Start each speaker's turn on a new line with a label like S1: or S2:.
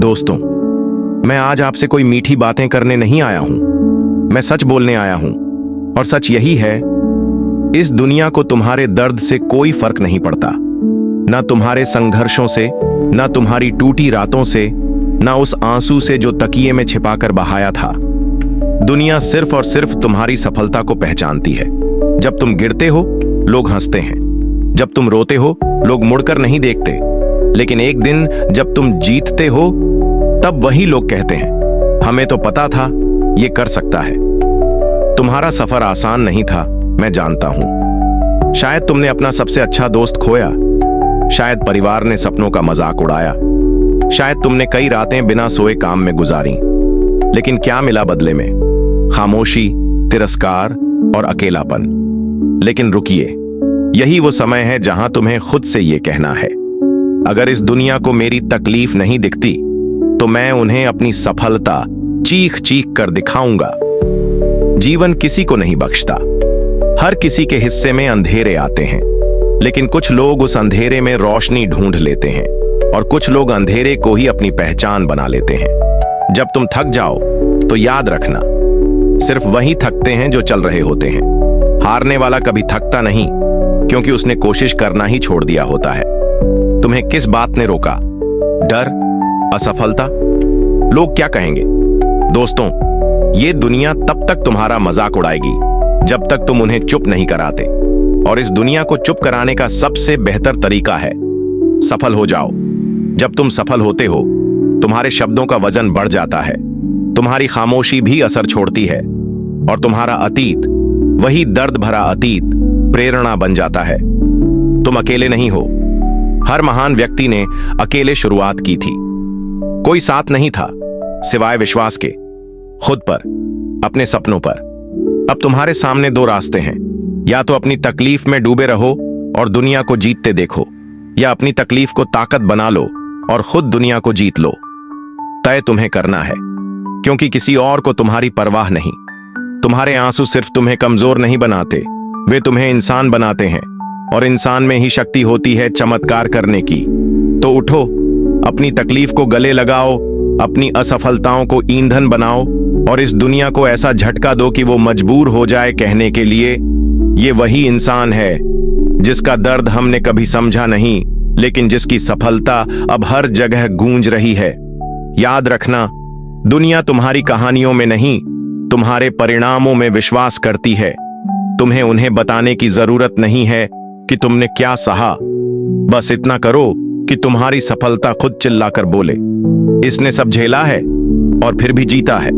S1: दोस्तों, मैं आज आपसे कोई मीठी बातें करने नहीं आया हूं। मैं सच बोलने आया हूं। और सच यही है, इस दुनिया को तुम्हारे दर्द से कोई फर्क नहीं पड़ता। ना तुम्हारे संघर्षों से, ना तुम्हारी टूटी रातों से, ना उस आंसू से जो तकिए में छिपाकर बहाया था। दुनिया सिर्फ और सिर्फ तुम्हारी सफलता को पहचानती है। जब तुम गिरते हो, लोग हंसते हैं। जब तुम रोते हो, लोग मुड़कर नहीं देखते। लेकिन एक दिन जब तुम जीतते हो, तब वही लोग कहते हैं, हमें तो पता था ये कर सकता है। तुम्हारा सफर आसान नहीं था, मैं जानता हूं। शायद तुमने अपना सबसे अच्छा दोस्त खोया। शायद परिवार ने सपनों का मजाक उड़ाया। शायद तुमने कई रातें बिना सोए काम में गुजारी। लेकिन क्या मिला बदले में? खामोशी, तिरस्कार और अकेलापन। लेकिन रुकिए, यही वो समय है जहां तुम्हें खुद से ये कहना है, अगर इस दुनिया को मेरी तकलीफ नहीं दिखती, तो मैं उन्हें अपनी सफलता चीख चीख कर दिखाऊंगा। जीवन किसी को नहीं बख्शता। हर किसी के हिस्से में अंधेरे आते हैं, लेकिन कुछ लोग उस अंधेरे में रोशनी ढूंढ लेते हैं और कुछ लोग अंधेरे को ही अपनी पहचान बना लेते हैं। जब तुम थक जाओ तो याद रखना, सिर्फ वही थकते हैं जो चल रहे होते हैं। हारने वाला कभी थकता नहीं, क्योंकि उसने कोशिश करना ही छोड़ दिया होता है। तुम्हें किस बात ने रोका? डर? असफलता? लोग क्या कहेंगे? दोस्तों, ये दुनिया तब तक तुम्हारा मजाक उड़ाएगी जब तक तुम उन्हें चुप नहीं कराते। और इस दुनिया को चुप कराने का सबसे बेहतर तरीका है, सफल हो जाओ। जब तुम सफल होते हो, तुम्हारे शब्दों का वजन बढ़ जाता है। तुम्हारी खामोशी भी असर छोड़ती है और तुम्हारा अतीत, वही दर्द भरा अतीत, प्रेरणा बन जाता है। तुम अकेले नहीं हो। हर महान व्यक्ति ने अकेले शुरुआत की थी। कोई साथ नहीं था सिवाय विश्वास के, खुद पर, अपने सपनों पर। अब तुम्हारे सामने दो रास्ते हैं, या तो अपनी तकलीफ में डूबे रहो और दुनिया को जीतते देखो, या अपनी तकलीफ को ताकत बना लो और खुद दुनिया को जीत लो। तय तुम्हें करना है, क्योंकि किसी और को तुम्हारी परवाह नहीं। तुम्हारे आंसू सिर्फ तुम्हें कमजोर नहीं बनाते, वे तुम्हें इंसान बनाते हैं। और इंसान में ही शक्ति होती है चमत्कार करने की। तो उठो, अपनी तकलीफ को गले लगाओ, अपनी असफलताओं को ईंधन बनाओ और इस दुनिया को ऐसा झटका दो कि वो मजबूर हो जाए कहने के लिए, ये वही इंसान है जिसका दर्द हमने कभी समझा नहीं, लेकिन जिसकी सफलता अब हर जगह गूंज रही है। याद रखना, दुनिया तुम्हारी कहानियों में नहीं, तुम्हारे परिणामों में विश्वास करती है। तुम्हें उन्हें बताने की जरूरत नहीं है कि तुमने क्या सहा। बस इतना करो कि तुम्हारी सफलता खुद चिल्लाकर बोले, इसने सब झेला है और फिर भी जीता है।